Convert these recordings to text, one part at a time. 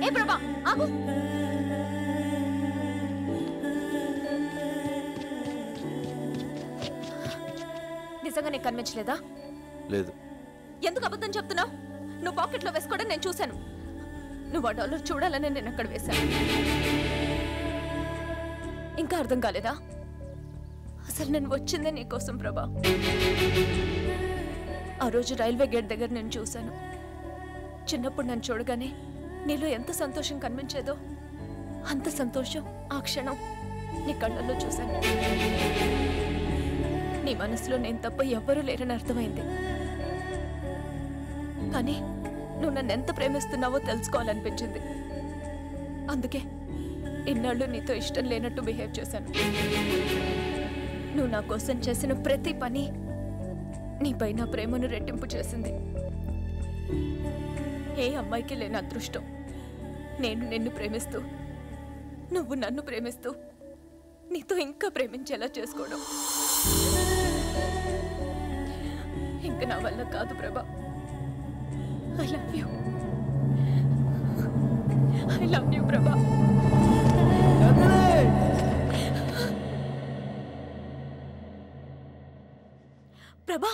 ఏ ప్రభా ఆగు. నిజంగా నీకు కనిపించలేదా? లేదు. ఎందుకు అబద్ధం చెప్తున్నావు? నువ్వు పాకెట్లో వేసుకోవడం నేను చూశాను. నువ్వు ఆ డాలర్ చూడాలని నేను అక్కడ వేశాను. ఇంకా అర్థం కాలేదా? అసలు నేను వచ్చిందే నీకోసం ప్రభా. ఆ రోజు రైల్వే గేట్ దగ్గర నేను చూశాను. చిన్నప్పుడు నన్ను చూడగానే నీలో ఎంత సంతోషం కనిపించేదో అంత సంతోషం ఆ క్షణం నీ కళ్ళల్లో చూశాను. నీ మనసులో నేను తప్ప ఎవ్వరూ లేరని అర్థమైంది. కానీ నువ్వు నన్ను ఎంత ప్రేమిస్తున్నావో తెలుసుకోవాలనిపించింది. అందుకే ఇన్నాళ్ళు నీతో ఇష్టం లేనట్టు బిహేవ్ చేశాను. నువ్వు నా కోసం చేసిన ప్రతి పని నీపై నా ప్రేమను రెట్టింపు చేసింది. ఏ అమ్మాయికి లేని అదృష్టం నేను నిన్ను ప్రేమిస్తూ నువ్వు నన్ను ప్రేమిస్తూ నీతో ఇంకా ప్రేమించేలా చేసుకోవడం. ఇంక నా వల్ల కాదు ప్రభా. I love you. I love you, ప్రభా. ప్రభా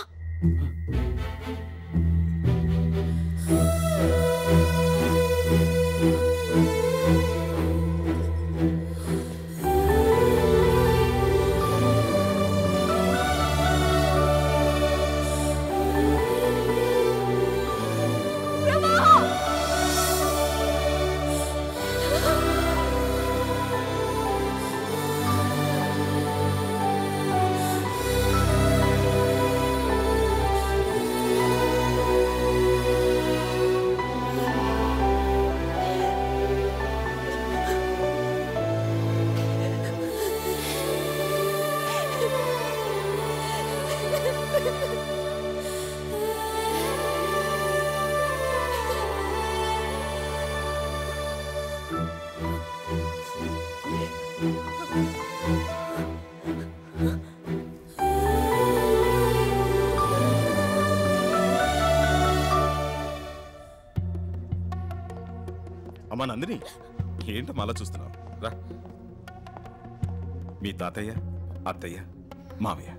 అమ్మా నందిని, ఏంటమ్మా అలా చూస్తున్నావు? రా. మీ తాతయ్య, అత్తయ్య, మామయ్య.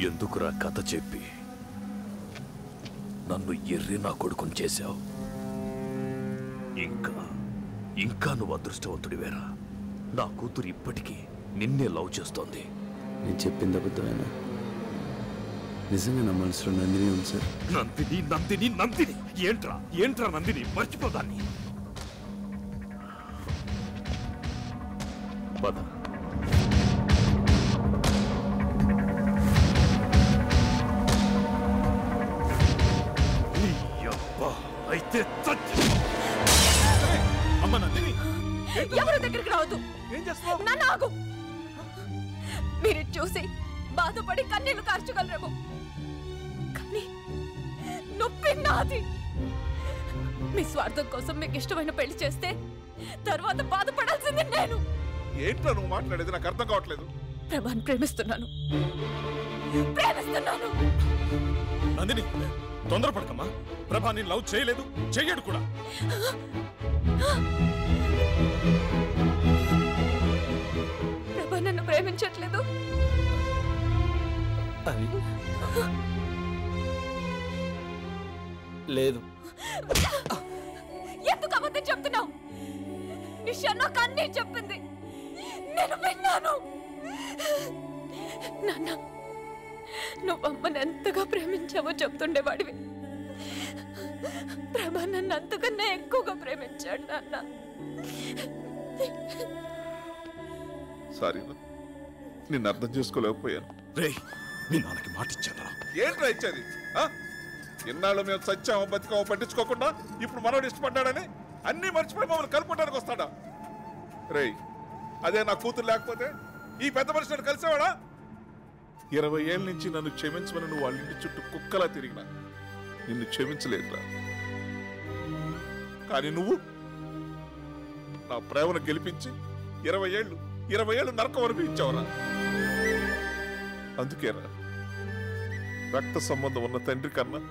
ఎందుకురా కథ చెప్పి నన్ను ఎర్రి నా కొడుకుని చేశావు? ఇంకా నువ్వు అదృష్టవంతుడివేరా. నా కూతురు ఇప్పటికీ నిన్నే లవ్ చేస్తోంది. నేను చెప్పింది అబద్ధమేనా? నిజంగా నా మనసులో నందిని ఉంది సార్. నందిని నందిని నందిని ఏంట్రా నందిని? మర్చిపోదాన్ని. పద. అయితే అమ్మ నందిని, ఎవరి దగ్గరికి రావద్దు. ఏం చేస్తున్నావు? నన్ను ఆగు. మీరు చూసి బాధపడి కన్నీళ్లు కార్చగలరేమో, కానీ నొప్పి నాది. మీ స్వార్థం కోసం మీకు ఇష్టమైన పెళ్లి చేస్తే తర్వాత బాధపడాల్సింది నేను. ఏంట్రా నువ్వు మాట్లాడేది? నాకు అర్థం కావట్లేదు. ప్రభాని ప్రేమిస్తున్నాను. నందిని, తొందరపడకమ్మా. ప్రభా నేను లవ్ చేయలేదు, చెయ్యడు కూడా. ప్రభా నన్ను ప్రేమించట్లేదు. లేదు. ఎందుకు అబద్ధం చెప్తున్నావు? నిషా నాకు అన్నీ చెప్పింది, నేను విన్నాను. నాన్న, నువ్వు అమ్మని ఎంతగా ప్రేమించావో చెప్తుండేవాడివి. ప్రభా నన్ను అంతకన్నా ఎక్కువగా ప్రేమించాడు నాన్న. సారీ, నిన్ను అర్థం చేసుకోలేకపోయాను. రేయ్, మీ నాన్నకి మాట ఇచ్చాను. ఏంట్రా ఇచ్చేది? ఇన్నాళ్ళు మేము సత్యామో బతికామో పట్టించుకోకుండా ఇప్పుడు మనోడు ఇష్టపడ్డాడని అన్నీ మర్చిపోయి మమ్మల్ని కలుపుకోవడానికి వస్తాడా? రేయ్, అదే నా కూతురు లేకపోతే ఈ పెద్ద మనిషిని కలిసేవాడా? 20 ఏళ్ళ నుంచి నన్ను క్షమించమని నువ్వు వాళ్ళ ఇంటి చుట్టూ కుక్కలా తిరిగినా నిన్ను క్షమించలేదురా. కానీ నువ్వు నా ప్రేమను గెలిపించి 20 ఏళ్ళు నరకం అనిపించావురా. అందుకేరా రక్త సంబంధం ఉన్న తండ్రి కన్నా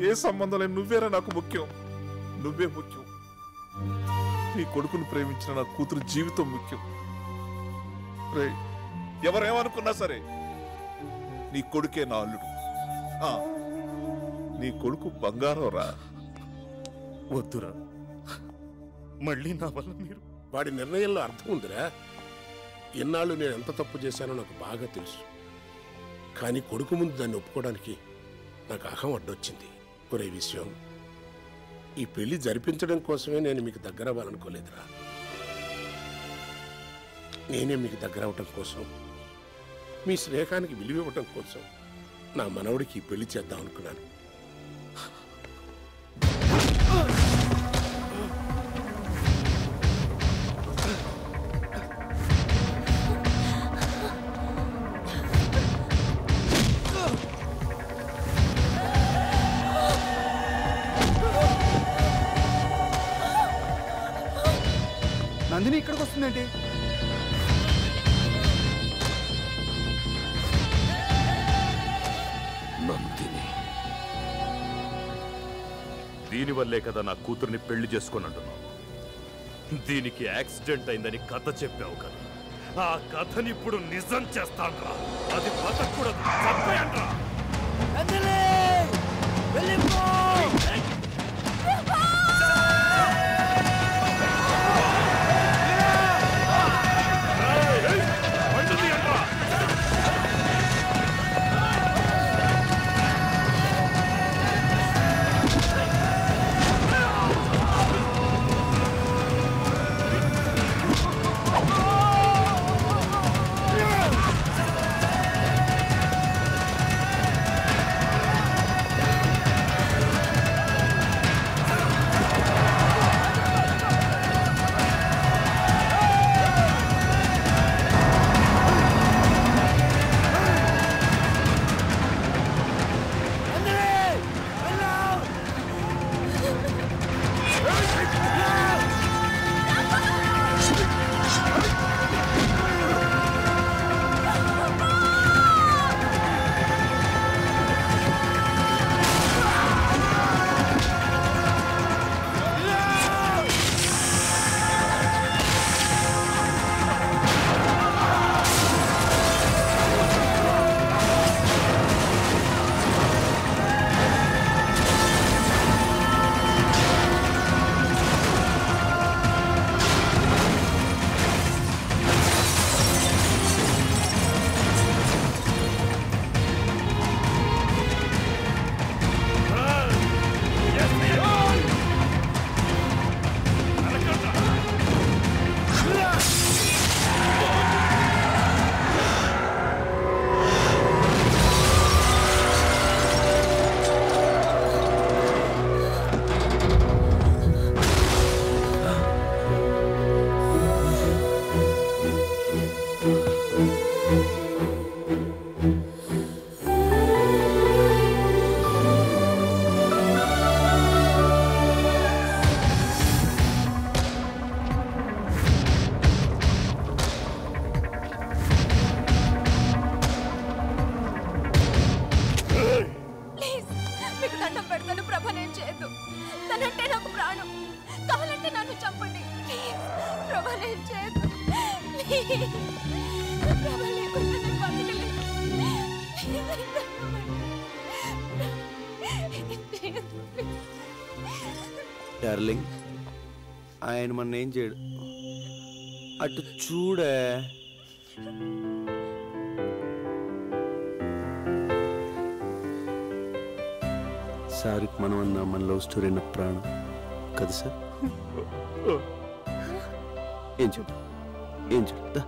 ఏ సంబంధం లేని నువ్వేరా నాకు ముఖ్యం. నువ్వే ముఖ్యం. నీ కొడుకును ప్రేమించిన నా కూతురు జీవితం ముఖ్యం. రే, ఎవరేమనుకున్నా సరే నీ కొడుకే నా అల్లుడు. నీ కొడుకు బంగారం రా. వద్దురా, మళ్ళీ నా వల్ల మీరు. వాడి నిర్ణయంలో అర్థం ఉందిరా. ఎన్నాళ్ళు నేను ఎంత తప్పు చేశానో నాకు బాగా తెలుసు. కానీ కొడుకు ముందు దాన్ని ఒప్పుకోవడానికి నాకు అహం అడ్డొచ్చింది. ఒరే విషయం, ఈ పెళ్లి జరిపించడం కోసమే నేను మీకు దగ్గర అవ్వాలనుకోలేదురా. నేనే మీకు దగ్గర అవటం కోసం, మీ స్నేహానికి విలువ ఇవ్వటం కోసం నా మనవడికి ఈ పెళ్లి చేద్దాం అనుకున్నాను. నందిని ఇక్కడికి వస్తుందండి. నందిని, దీనివల్లే కదా నా కూతుర్ని పెళ్లి చేసుకొని అంటున్నావు. దీనికి యాక్సిడెంట్ అయిందని కథ చెప్పావు కదా, ఆ కథని ఇప్పుడు నిజం చేస్తాన్రా. అది బతకూడదు, చంపేయండ్రా. డార్లింగ్, ఆయన మన ఏం చేయడు. అటు చూడే. సార్కి మనం అన్నా మన లవ్ స్టోరీ అన్న ప్రాణం కదా సార్? ఏం చెప్పు, ఏం చెప్పు.